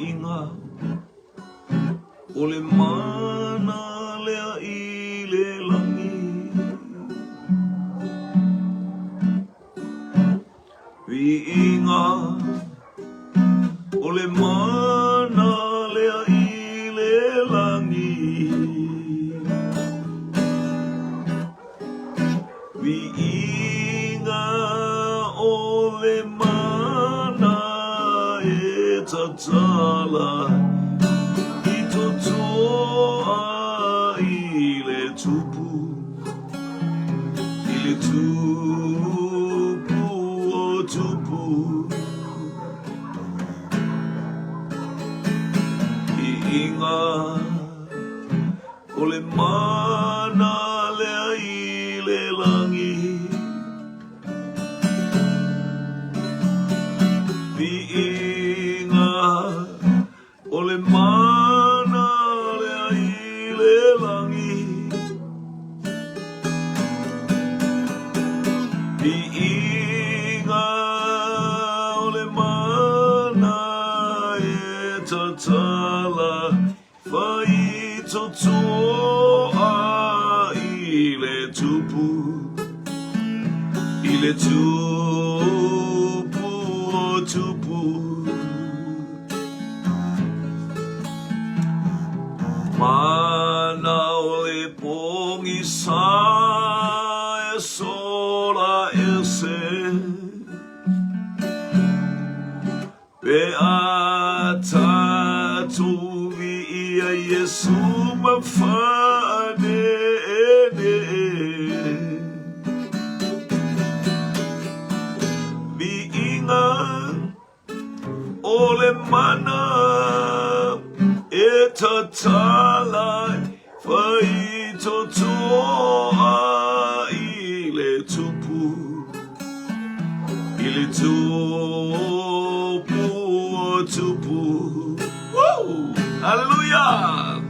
inga o le mana lea I le langi vi inga o le mana lea I le langi vi inga o le mana e tatala I totoa I le tupu o tupu I inga o le mana lea I le langi vi inga o le mana lea I le langi vi inga o le mana e tatala fai totoa I le tupu o tupu mana o le pongi sa e sola e se pe a tatu vi ia Yesu mafane vi inga o le mana e tatala fai totoa I le tupu o tupu Hallelujah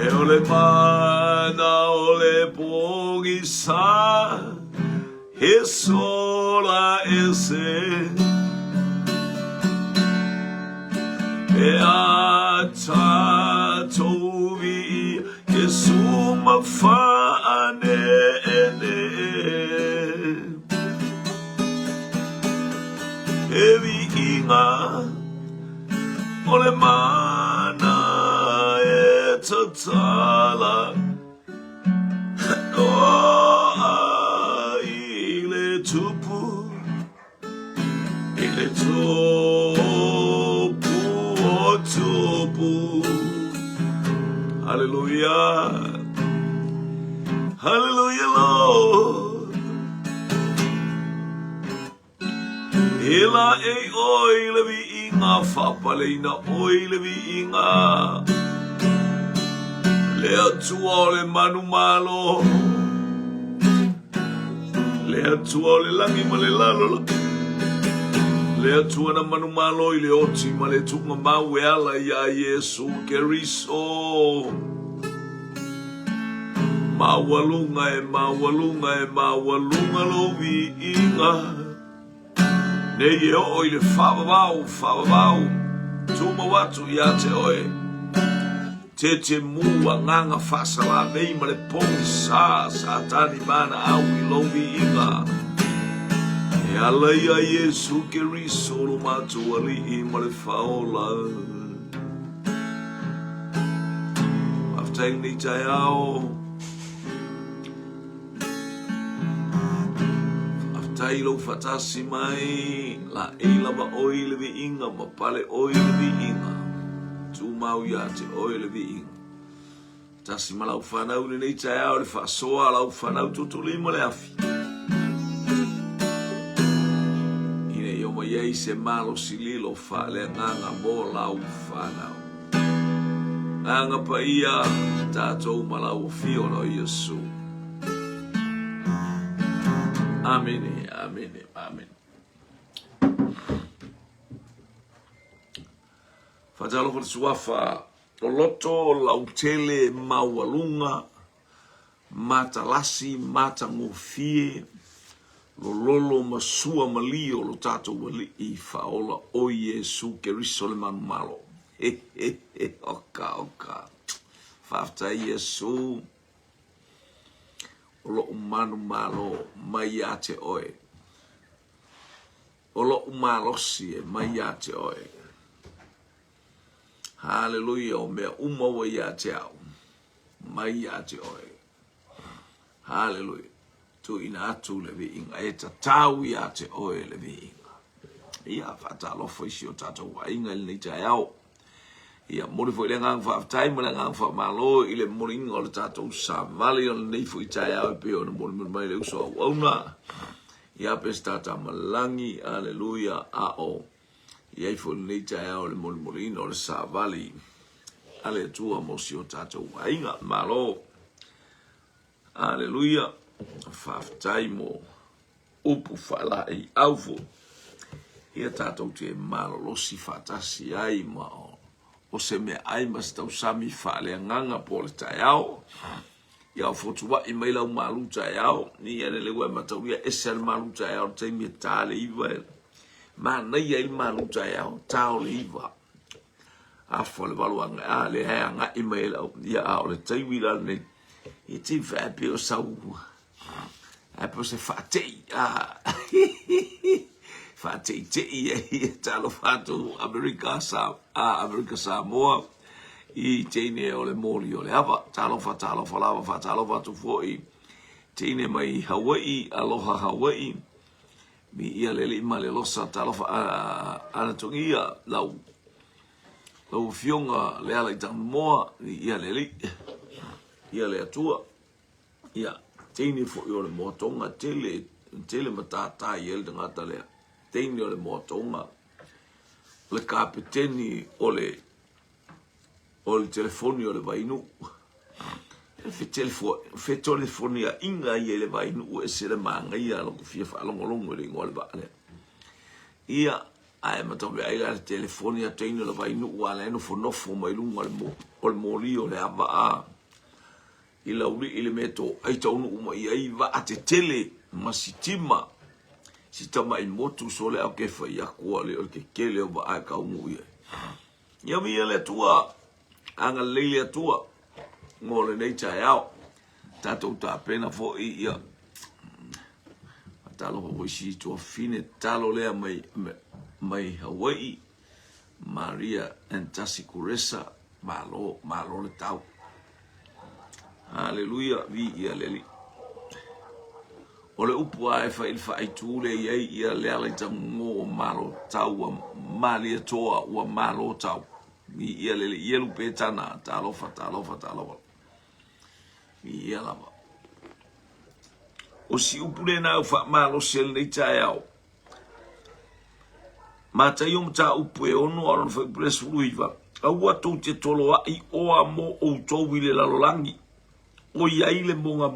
e o le mana o le pongi sa e sola e se e a tatovi Yesu mafane e vi inga o le mana e tatala o I le tupu I le tupu o tupu Hallelujah Hallelujah Lord Ela e oi le vi inga whapaleina oi le vi inga le atua o le manu malo le atua o le langi ma le lalo le atua na manu malo I le oti ma le tunga mau e ala ia Yesu Keriso mawalunga lo vi inga ne ye o I le whawawau tuma watu ia te oe te mua nganga whasala vei ma le pongi sa tani mana au I lo vi inga e ala ia Yesu Keriso lo matu ali I ma le whaola aftai ni tai ao tai lo fatasi mai la ila ba oi le vi inga ma pale oi le vi inga tu mau ia te oi le vi inga tasi malau whanau ni nei tai au le whasoa lau whanau tutulimo le afi ine i oma iei se malo sililo wha le nganga mo lau whanau nganga pa ia tātou malau o fio no Yesu Amen, amen, amen. Fatalo for suafa o loto lautele maualunga mata lasi mata ngofie lo lolo masua mali o lo tato wali I faola o Yesu Keriso le manu malo. Oka. Fafta Yesu. O lo umanu malo mai ate oe. O lo umalosi e mai ate oe. Hallelujah o mea umawa ia te au. Mai ate oe. Hallelujah. Tu ina atu lewe inga. E ta tau ia te oe lewe inga. Ia whata alofo isi o tata wa inga ili nei tai au. Ia mori fo ile ngang whaftai mo le ngang whamalo ile mori inga o le tata usa vali o le nei fo I tai au e peo na mori mori mai le uso au auna. Ia pes tata malangi. Hallelujah. A o. Ia ifo nei tai au le mori mori ina o le sa vali. Ale tua mo si o tata wa inga malo. Hallelujah. Whaftai mo upu whalai aufu. Ia tātou te malo losi whatasi ai mao. O se mea ai mas tau sami whale nganga po le tai au. Ia o fotua I maila u malu tai au. Ni ane lewa matau ia ese al malu tai au. Te mea tā le iwa. Ma nei ai malu tai au. Tau le iwa. Afo le waluanga. A le hea nga I maila u. Ia a o le taiwila nei. I te whape o sau. Apo se whatei. Whatei te I talo whatu Amerika Samoa. I teine o le mori o le awa. Talo whatalawa whatalo whatu fōi. Teine mai Hawaii. Aloha Hawaii. Mi ia lele ima le losa talo anatungi ia lau. Lau fionga le ala I tanmoa. Ia lele. Ia le atua. Ia, teine fo I o le motonga tele matata I el ngata lea. Teine o le motonga. Le kapiteni o le telefoni o le vainu. Fe telefonia inga I le vainu e se le manga ia lo fia fa longo le ngol ba le. Ia ai matobe ai le telefonia teine le vainu wala no fo no fo mai lunga le mo o le mori o le ava a. I lauri I le meto ai taunu uma I ai va a te tele masitima si tama I motu sole au kefa I akua le o ke kele o ba a ka umu ia. Ia mi le tua anga leile tua ngole nei tai au tatou ta pena fo I ia talo ho si to fine talo le mai Hawaii Maria and Tasikuresa malo le tau. Hallelujah, vi ia leli. Ole upu ai fa il fa I tule ia le ala tamu malo tau malia toa wa malo tau. Vi ia leli ielu petana talo fa. Vi ia lava. O si upu le na fa malo sel nei tai au. Mata yom ta upu e ono aron fa presuluiva. Aua tou te tolo ai oa mo o tou wile lalolangi. O iai le monga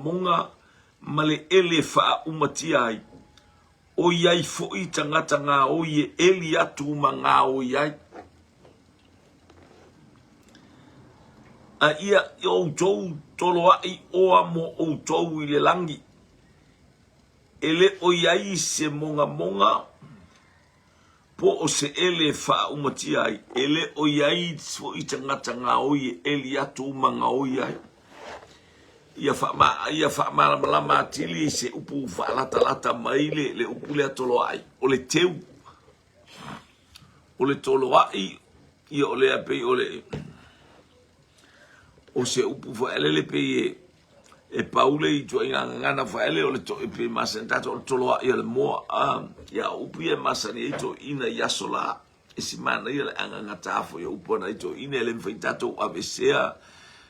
ma le ele wha umatia ai. O iai foi tangata ngā o ie eli atu ma ngā o iai. A ia o tou tolo ai oa mo o tou I le langi. Ele o iai se monga po o se ele wha umatia ai. Ele o iai foi tangata ngā o ie eli atu ma ngā o iai. Ia fa malama atili se upu fa lata mai le upu le tolo ai o le teu o le tolo ai ia o le ape o le o se upu fa ele pe e paule I jo ngana fa ele o le to pe masenta o tolo ai le mo ia upu e masani to ina yasola e si mana ia le anga tafo ia upu na to ina le mfaitato avesea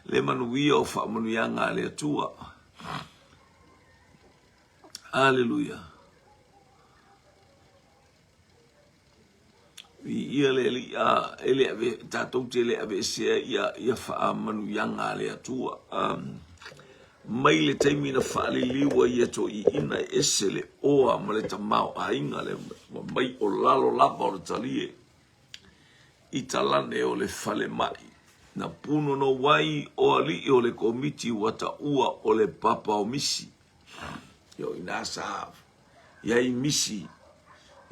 le manuia o fa manuianga le tua. Hallelujah. Ia le ele ave tatou te le ave se ia fa manuianga le tua. Mai le taimina fa le liwa ia to I ina esele oa ma le tamau a inga le mai o lalo lapa o le talie. I talane o le fale mai. Na puno no wai o ali o le komiti wata ua o le papa o misi. Yo ina sav. ia I misi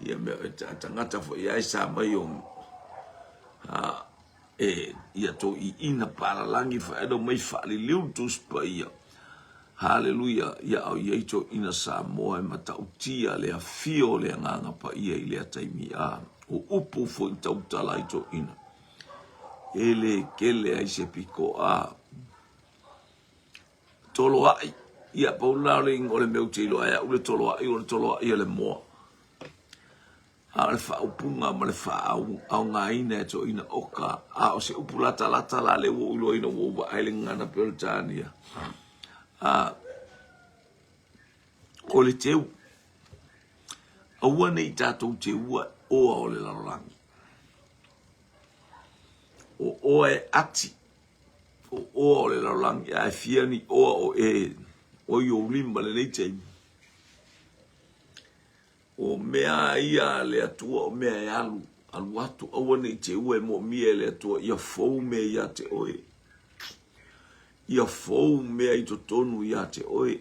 ia me tangata fo ia sa mai o ia to I ina para langi fa edo mai fa li liu tu spa ia haleluya ia au ia to ina sa mo e mata utia le afio le nganga pa ia I le taimi o upu fo tau tala I to ina ele kele ai se piko tolo ai ia pa ulale ngole meu tilo ai ule tolo ai le mo ale fa upunga male fa au nga ina to ina oka o se upulata lata la le wo lo ina wo ba ai ngana peltania o le teu aua nei tatou te ua oa o le larolangi o e ati o oa o le larolangi a fiani oa o I o limba le nei teimi o mea ia le atua o mea e alu atu aua nei te ua e mo mia le atua ia fou mea ia te oe ia fou mea I totonu ia te oe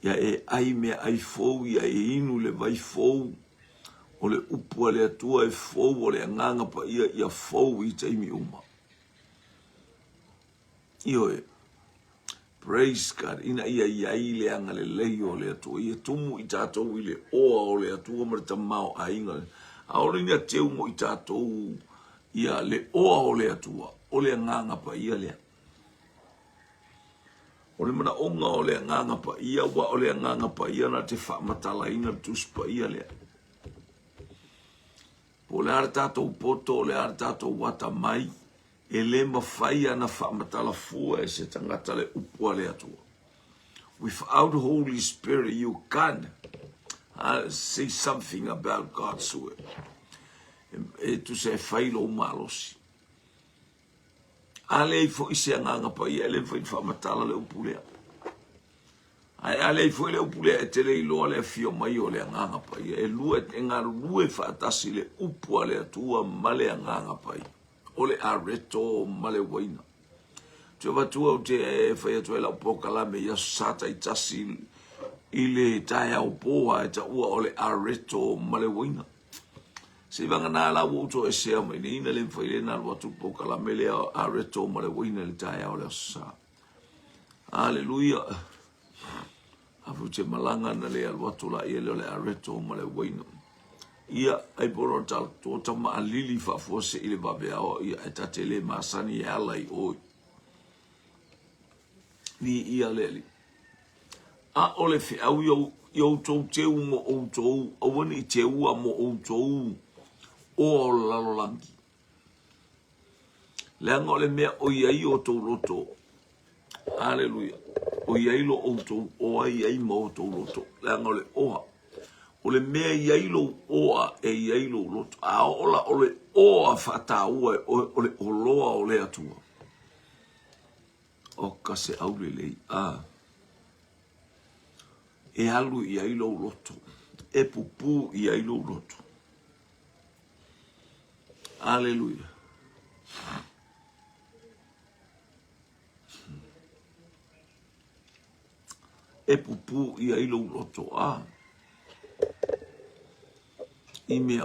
ia e ai mea ai fou ia e inu le vai fou o le upua le atua e fou o le anganga pa ia fou I teimi uma ioe praise God ina ia le anga le leio le atua ia tumu I tātou I le oa o le atua ma le tamao a inga aole ina teu mo I tātou ia le oa o le atua o le anganga pa ia lea o le mana onga o le anganga pa ia wa o le anganga pa ia na te whaamatala ina tus pa ia lea po le ara tātou poto o le ara tātou wata mai e le mawhai ana whaamatala fua e se tangata le upua le atua. Without the Holy Spirit, you can't say something about God's word. E tu se whailo malosi. Ale I fo ise anganga pa ia le whaamatala le upulea. Ale I fo le upulea e tele iloa le fio mai o le anganga pa ia. E lua e ngaru lue whaatasi le upua le atua ma le anganga pa ia. Ole areto male waina. Te watua o te whai atu e lau pokalame ia sata I tasi I le tae au poa e ta ua ole areto male waina. Se vanga nā la uto e sea mai ni ina le whai le nā watu pokalame le areto male waina le tae au le sa. Hallelujah. Afu te malanga na le watu la ia le areto male waina. Ia ai poro tal to tama alili fa fose ile babea o ia etatele masani e alai o ni ia leli a ole fe au yo to te mo o to o woni te u mo o to o la langi le ngole me o ia o to roto haleluya o ia lo o to o ai mo to roto le ngole o o le mea iailo oa e iailo loto. A ola o le oa whata ua o le oloa o le atua. O kase au le lei. E alu iailo loto. E pupu iailo loto. Aleluia. E pupu iailo loto. I mea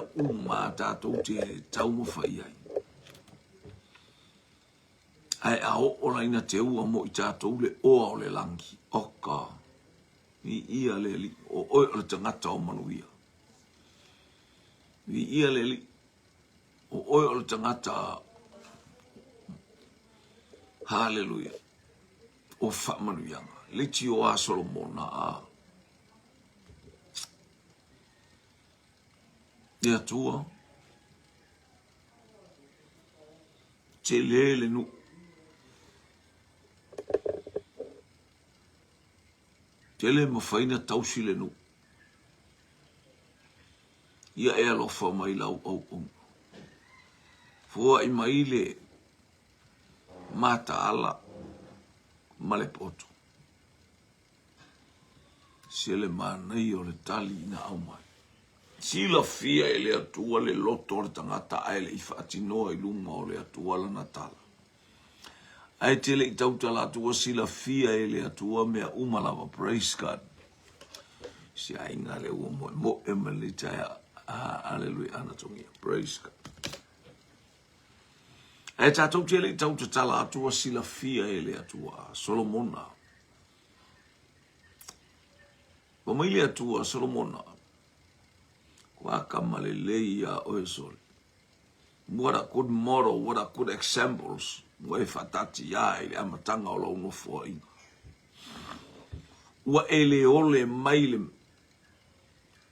tātou te tau mawhai ai. Ai ao ora ina te ua mo I tātou le oa o le langi. Oka. I ia le li. O oi o le tangata o manuia. I ia le li. O oi o le tangata. Hallelujah. O whamanuianga. Liti o a Solomona a. Ia tua. Te lele nu. Te le mawhaina tausi le nu. Ia e alofa mai lau au. Fua I mai le mata ala male poto. Se le manai o le tali ina au mai. Sila fia e le atua le loto le tangata ai le iwhaatinoa I lunga o le atua la natala. Ai te le I tauta la atua sila fia e le atua mea umalawa, praise God. Si ainga le ua mo e malitaya. Hallelujah, ana tongia. Praise God. E tātou tele tau te tala atua sila fia ele atua Solomona. Pamaile atua Solomona. Kua kamale leia oe sole. What a good model, what a good examples. Wa e fatati ya ele amatanga o lau no fua inga. Wa ele ole maile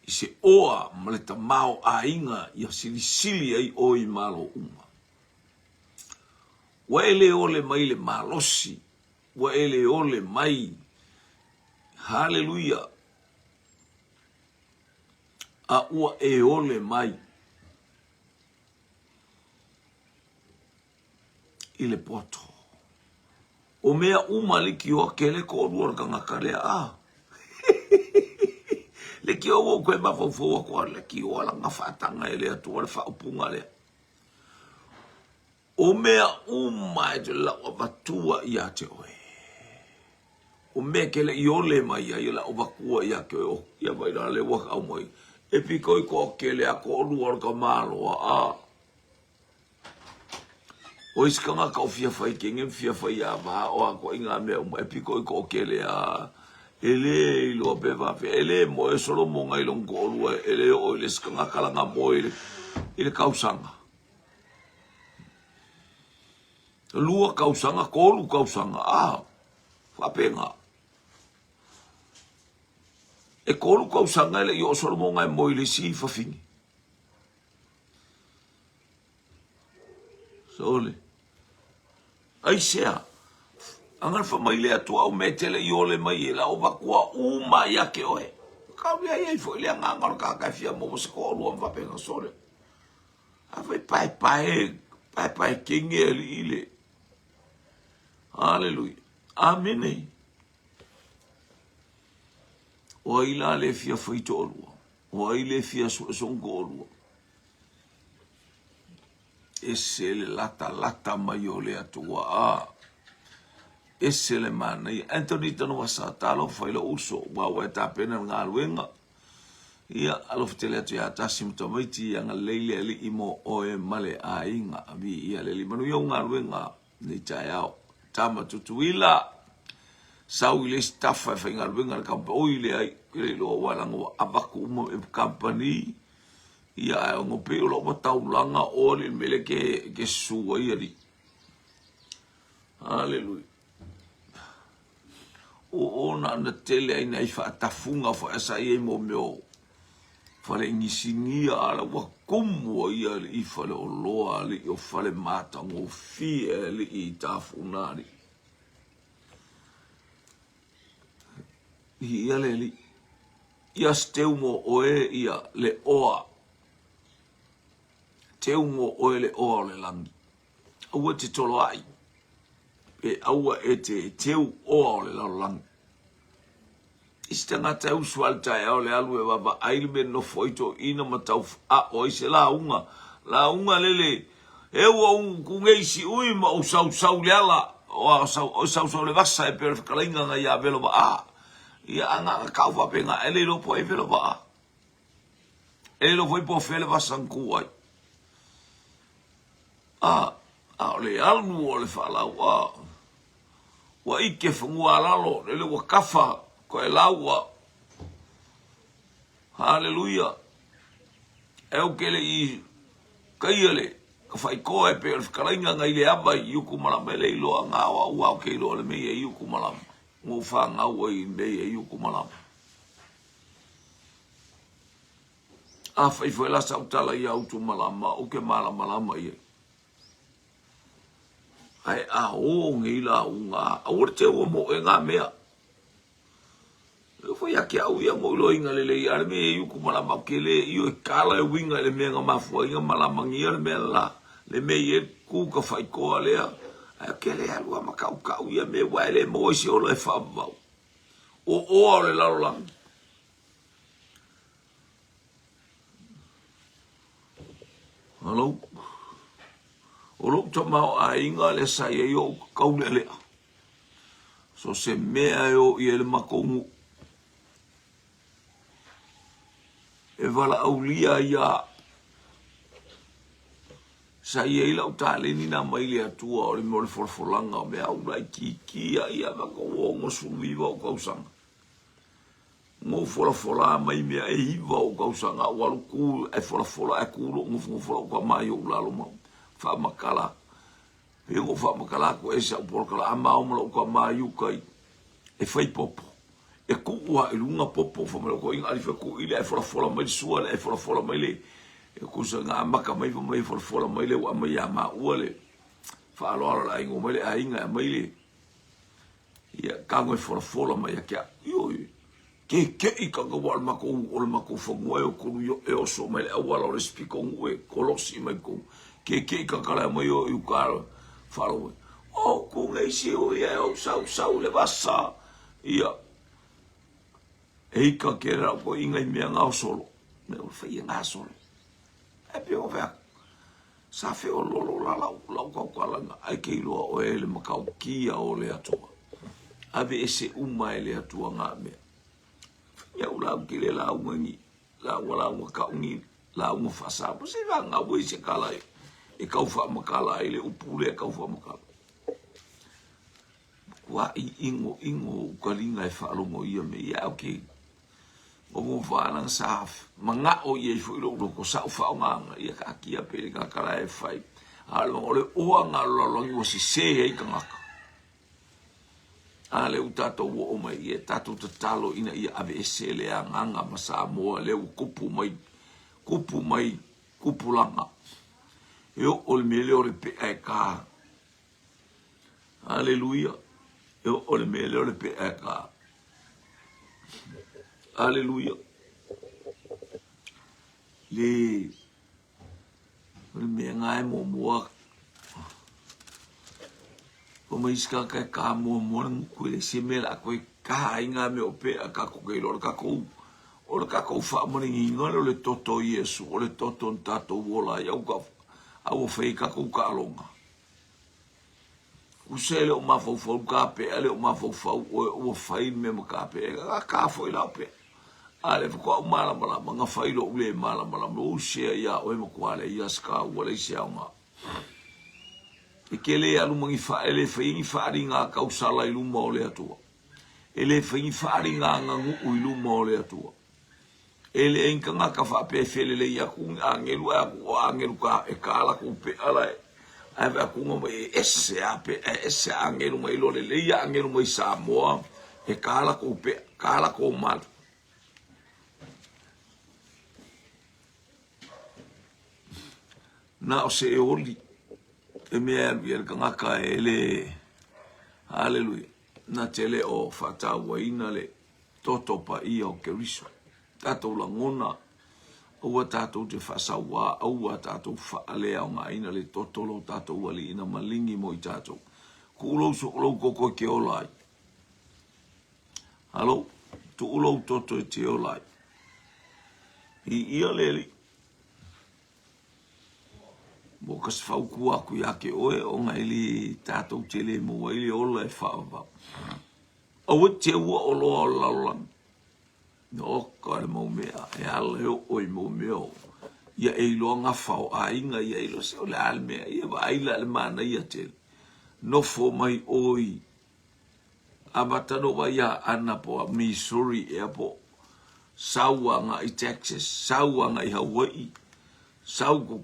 i se oa maleta mao a inga ia silisili ai oi malo uma. Wa ele ole maile malosi. Wa ele ole mai. Hallelujah. A ua e ole mai. Ile poto. O mea uma le ki o ke le kōrua kanga karea a. Le ki o koe mawhauwhau a le ki o ala ngā whaatanga e lea tua le whaupunga lea. O mea uma e te lau matua i a te oe. O mea ke le i ole mai a i la o wakua i a ke o. Ia mai rā le waka au mai. E piko i ko ke le a kōrua ka māloa a. O iskanga ka o fia fai kenge fia fai a ma o a ko inga mea uma. E piko i ko ke le a. Ele ilo beva fe ele mo e solo mo ngai long kōrua. Ele o ile iskanga kalanga mo ile kausanga. Lua kausanga, kolu kausanga, whapenga. E kolu kausanga ele i o solomo ngai mo ile si whawhingi. Sole. Ai sea. Angan whamaile atua au metele i ole mai e la o wakua uma ia ke oe. Kau ia iei fo ile angangaro kakawhia mo se kolu am whapenga sole. Awai pai kenge ali ile. Hallelujah. Amen. O ila le fia feito olua. O ile fia songo olua. Ese le lata mai o le atua a. Ese le mana. Anthony tano wasa talo failo uso. Wa ta pena ngā luenga. Ia aloftele atu ya tasim tomaiti yang leile ali imo oe male a inga. Abi ia le limanu ia ngā luenga. Ni tayao. Tama tutuila sau ile staff fa inga benga kampa oile ai ile lo wala ngo abaku mo e company ia ngo pe lo botau langa ole mele ke suwa iri. Hallelujah. O na na tele ai nei fa tafunga fa esa ie mo meu fa le ngisingia ala wa kumu ia i fa le loa li o fa le mata ngo fi li i tafunari. Ia le li ia steu mo oe ia le oa. Teu mo oe le oa le langi. Aua te tolo ai. E aua e te teu oa le langi. Istanga tau sualta e ole alu e waba ailme no foito ina matau a oise la unga. La unga lele. Ewa kungeisi ui ma o sau le ala. O sau le vasa e perfekalainga nga ia velo ba a. Ia anga kau wapenga ele lo po e velo ba a. Ele lo foi po fele vasanku ai. A ole alu ole fala wa. Wa ike fungua lalo lele wa kafa. Ko e laua. Hallelujah. E o kele i kaiale. Ka whai koe pe o whakarainga ngai le aba i uku malama e leilo a ngā wa ua o keilo le mei e uku malama. Ngō wha ngau i mei e uku malama. A whai whai lasa utala i autu malama o ke malama i e. Ai a o ngeila unga. A ore te ua mo e ngā mea. Foi aqui a uia mo lo inga le ia me yuku malama ke le io kala e winga le menga mafu inga malama ngia le mela le me ye ku ka fai ko le a ke le alua makau ka uia me wa le mo si o le fa ba o le la la hello o lo toma a inga le sa ye yo ka le so se me yo i le makongu. wala aulia ia sa ia ila utale ni na maile atua o le mo le forfolanga o me au lai ki ia mako o ngo sumiva o kausanga ngo fola mai me e hiva o kausanga o aluku e fola e kulo ngo fola ko mai o lalo mo fa makala e ngo fa makala ko e sa por kala ama o mo ko mai u kai e fai popo e ku wa ilunga popo fa mo ko inga fa ku ile e fola mai sua e fola mai le e kusa nga maka mai fola mai le wa mai ama ule fa lo la ingo mai le ainga mai le ia kango e fola mai ka yo ke i ka wal mako o mako fo mo e ko yo e o so mai e wala o spiko ngwe kolosi mai ko ke ka kala mai o u ka fa lo o ku nei si o ia o sau le basa ia e ka kera ko inga me nga solo me o fa inga solo e pe o vea sa fe o lolo la ka ai ke lo o ele makau kia o le atua ave ese uma ele atua nga me ya ula ki le la ungi la wala un ka ungi la un fa sa po se va nga bo se kala e ka fa makala ele upule ka fa makala wa ingo kalinga e fa lo mo ia me ya okay o mo fala sa manga o ye fo lo ko sa fa nga ia ka kia pe ka kala e fai alo ole o nga lo o se e ka ngaka ale utato o mai e tato talo ina ia ave sele anga masa mo le kupu mai kupulanga eu ol melhor pe ka aleluia eu ol melhor pe ka aleluia le me ngai mo como iska ka mo ku le semela ko ka inga me ope ka ko ke lo ka ko fa mo ni ngalo le toto yesu o le toto tato vola ya ka au fe ka ko ka longa usele o ma fo ka pe ale o ma fo o fai me ka pe ka fo ila pe ale ko mala nga fai lo le mala o se ya o mo kwale ya ska o le se ma e ke le alu mangi fa ele fai fa ringa ka usala ilu mo le atua ele fai fa ringa nga u ilu mo le atua ele enka nga ka fa pe fele le ya ku angelu ka e kala ku pe ala ave ku mo esse angelu mai lo le ya angelu mai sa mo e kala ku pe kala ko mal na o se oli e mea el kangaka ele hallelujah na tele o fata waina le toto pa ia o keriso tato langona o tato te fasawa o tato fa ale o ngaina le toto lo tato wali ina malingi mo i tato kulo so lo koko ke olai halo tu ulo toto te olai i ia leli mo kas fa ku aku ya ke o ngai li tato tele mo ile ola e fa o te o lo no ka mo me e ale o mo me ya e lo nga fa a inga ya lo se o la alme ya va ila mana ya te no fo mai oi abata no va ya ana po Missouri airport sawa nga i Texas sawa nga i Hawaii sawa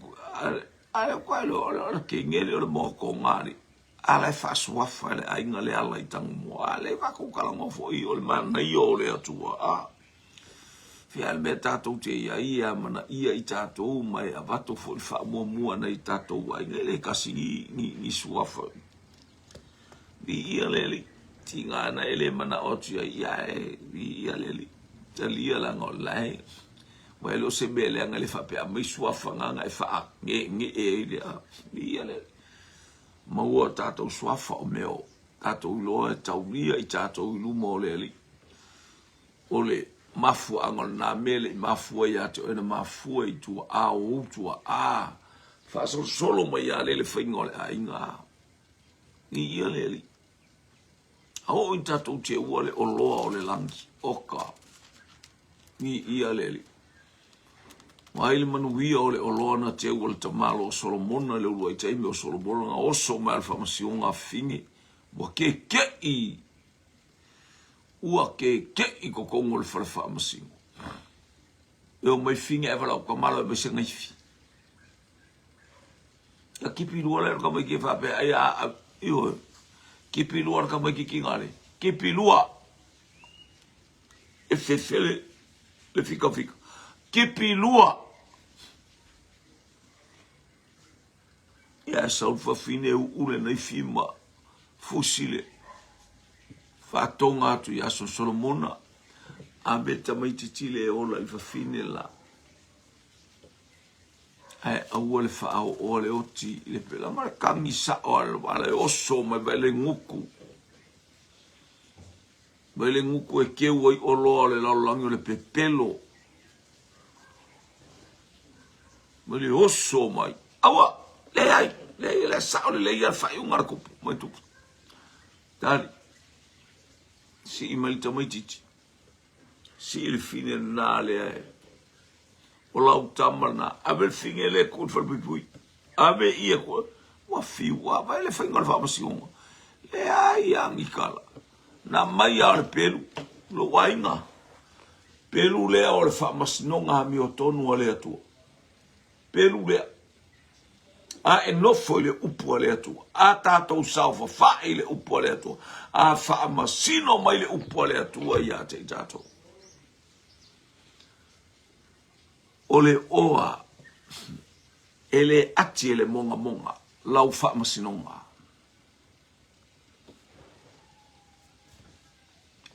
ale kwalo ke ngele o mo ko ngari ale fa swafa le ainga le ala itang mo ale va ko kala mo fo i o man na yo le atua a fi albeta to te ia mana ia itato mai avato fo fa mo na itato wa ngele kasi ni swafa di ia le tinga na ele mana o tia ia ia le talia la ngolai Well, se bele nga le fa pe mai swafa nga e fa nge e ia le mo tato swafa o meo tato lo taulia i tato lu mo le ole mafu angol na mele mafu ya to ena mafu i tu a fa solo mai ya le fingol a inga ia le o tato te wole o lo o le langi oka ni ia le Mai le manuia o le olona te o le tamalo o Solomona le ulu ai taimi o Solomona nga oso mai alfa masionga fingi. Ua ke i. Ua ke i kokongo le whalefa masingo. E o mai fingi e wala o kamalo e bese ngaifi. A kipi lua le ka mai ki whape ai a iho. Kipi lua ka mai ki ngare. Kipi lua. E fefele le fika. Kipi lua. Ia sau fafine ule nei fima fusile. Fatonga atu ia so Solomona. Abeta mai titile e ola i fafine la. Ai awole fa au ole oti le pela mara kangi sa ole oso mai bele nguku. Bele nguku e keu ai olo le laulangi le pepelo. Bele oso mai. Awa le sa ole le ia fai un arco mai tu. Dali. Si imalita mai titi. Si il fine nale o lau tamana, abe finge le kut falpipui, abe ia ko, wa fiwa, vai le finga fa masionga, le ai angi kala, na mai ar pelu, lo wainga, pelu le o le fa masinonga mi o tonu ale atua, pelu le, a e nofo le upu ale atua, a tatou saufa fa le upu ale atua, a fa masino mai le upu ale atua ia te tatou. Ole oa ele ati ele monga lau fa masinonga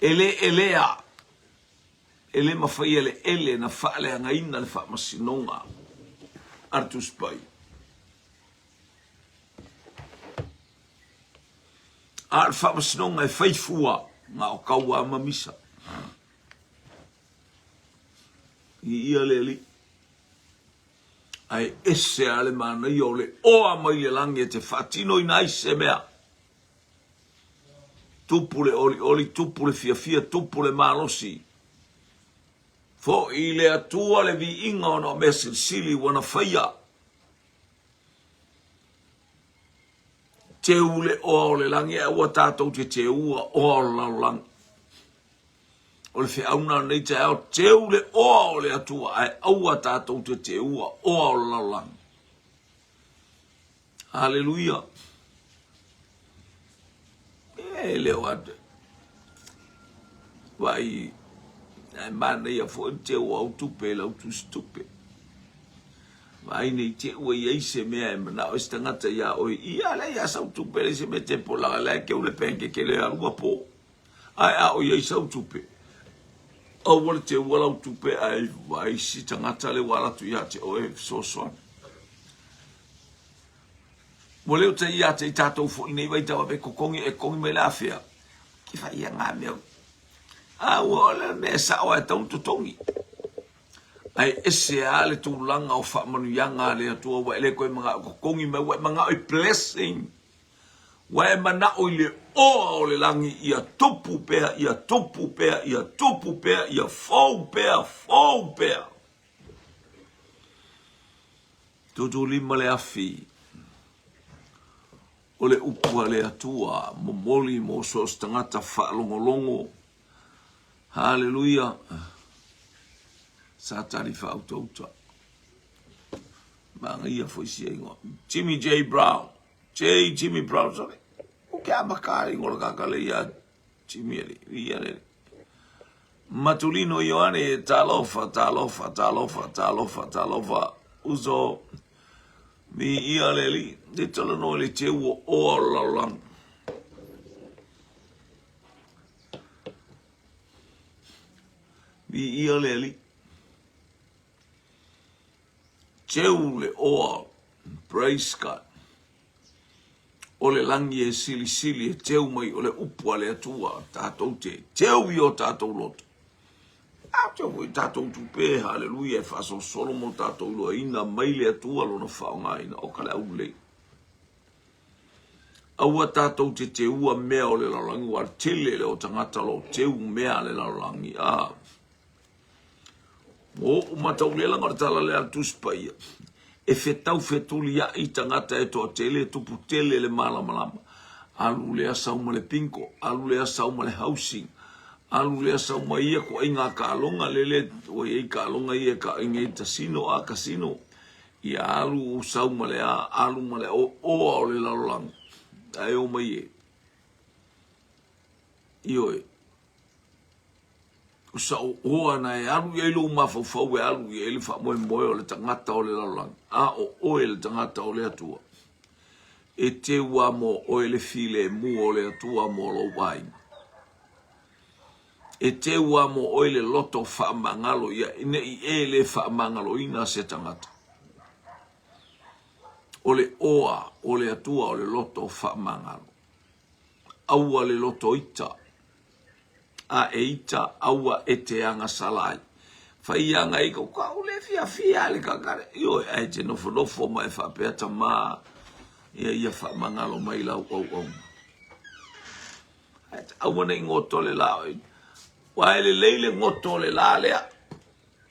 elea ele mafai ele na fa le ngaina le fa masinonga artus pai ar fa masinonga e faifua nga o kaua mamisa ia leli ai esse ale mana iole o mai le langi te fatino inai se mea tupule oli tupule fia tupule malosi fo ile atua le vi inga ona mesil sili wana faya te ule o le langi e ua tātou te ua o la langi o le whiauna nei te ao te ule o le atua ai aua tātou te ua o la langi. Hallelujah. E leo ate. Vai, ai mana ia fo te ua au tupe lau tu stupe. Vai nei te ua iei se mea e mana o istangata ia oi ia le ia sau tupe le se me te pola le ke ule penke ke le arua po. Ai a o iei sau tupe. O wale te walau tupe ai vai si tangata le wala tu ia te oe so soan. Wale o te ia te tātou fo inei vai tawa pe kokongi e kongi me la fea. Ki fai ia ngā mea. A wale me sa o e tau tutongi. Ai ese a le tu langa o wha manu yanga le atua wa ele koe mga kokongi me wa mga oi blessing. Wa e mana o le o le langi ia tupu pea, ia tupu pea, ia tupu pea, ia fau pea, fau pea. Tutu lima le afi. O le upua le atua, momoli mo sos tangata wha longo. Hallelujah. Sa tari wha auta. Manga ia foi si ingo. Jimmy J. Brown. Jimmy Brown, sorry. O que abacari ngol kakale ia Jimmy ali, ia le. Matulino Ioane talofa. Uzo mi ia leli, de tolo no le te o la lang. Mi ia leli. Teule o praise God. O le langi e sili e teu mai o le upua le atua tātou te teu i o tātou loto. A teu i tātou tupe, hallelujah, e whaso Solomon tātou loa ina mai le atua lona whaonga ina o kale au lei. Aua tātou te teua mea o le laulangi war tele le o tangata lo teu mea le laulangi. O matau le langa tala le altus paia. E fetau fetulia I tangata e to tele tupu tele le malama. Alu le sauma le pinko, alu le sauma le housing. Alu le sauma ia ko inga kalonga lele o ia kalonga ia ka inga tasino a casino. Ia alu sauma le alu male o le lalang. Ai o mai. Io sa o ana e alu e lo mafau e alu e le fa mo o le tangata o le lalang. A o le tangata o le atua. E te ua mo o ele file mu o le atua mo lo wai. E te ua mo o ele loto wha mangalo ia ine I ele wha mangalo ina se tangata. O le oa o le atua o le loto wha mangalo. Aua le loto ita. A e ita aua e te anga salai. Whai anga I ka o le fia le kakare. Io e te nofo mai wha peata maa. Ia wha mangalo mai lau au. Awana I ngoto le lao. Wa ele leile ngoto le la lea.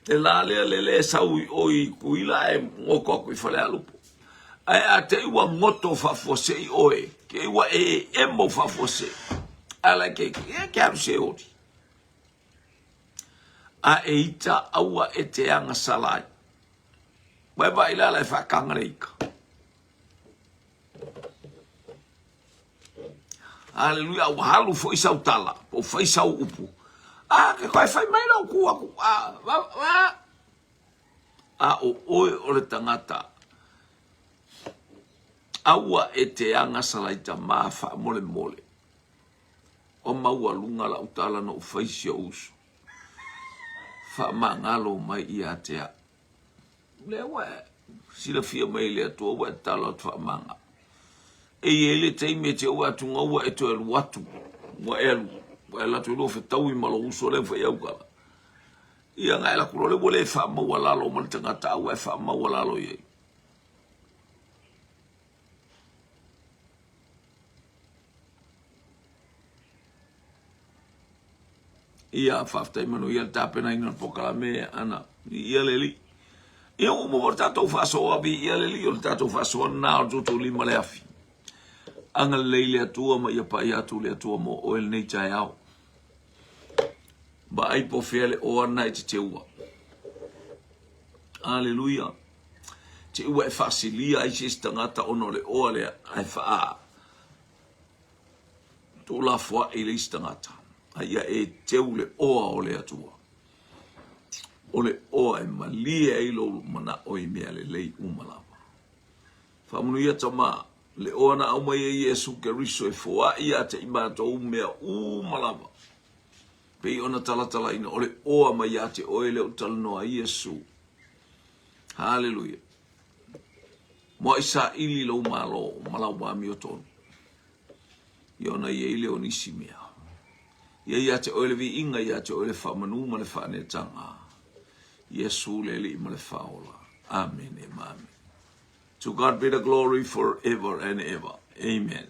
Te la lea le sau o I kuila e ngoko kui whale alupo. Ai a te iwa ngoto whafose I oe. Ke iwa e emo whafose. Ala ke apu se ori. A e ita aua e te anga salai. Wai vai la e whakangare ika. Aleluia, au halu fo isau tala, o fai sau upu. Ke koe fai mai lau kua ku. O oe o le tangata. Aua e te anga salaita maa wha mole. O maua lunga la utala no fai sia usu. Wha mangalo mai I atea. Le we, sila fia mai le atua we tala wha manga. E ele teime te ua tunga ua e to elu watu. Mua elu. Wa ela tu lo fe tau I malo uso le fai au kala. Ia ngai la kuro le wale wha maua lalo ma le tangata au e wha maua lalo iei. Ia whaftai manu ia tāpena ina pokala me ana. Ia le li. Ia o mo tatou whasoa bi ia le li o tatou whasoa na o tutu lima le afi. Anga leile atua ma ia pa ia tu le atua mo o el nei tai au. Ba ai po fele o ana I te ua. Aleluia. Te ua e fasilia I se stangata ono le oa le ai faa. To la fwa I le stangata. Ia e teu le oa o le atua. O le oa e malia I lo mana o I mea le lei umalawa. Whamunu ia tama. Le ona au mai Yesu Keriso e foa ia te imato umea umalawa. Pei ona talatala ina ole oa mai te oele o talanoa Yesu. Hallelujah. Mo isa ili lo malo malau wami o tonu. Iona ia ile o nisi mea. Ia te oele vi inga ia te oele whamanu ma le whane tanga. Yesu le li ma le whaola. Amen. To God be the glory forever and ever. Amen.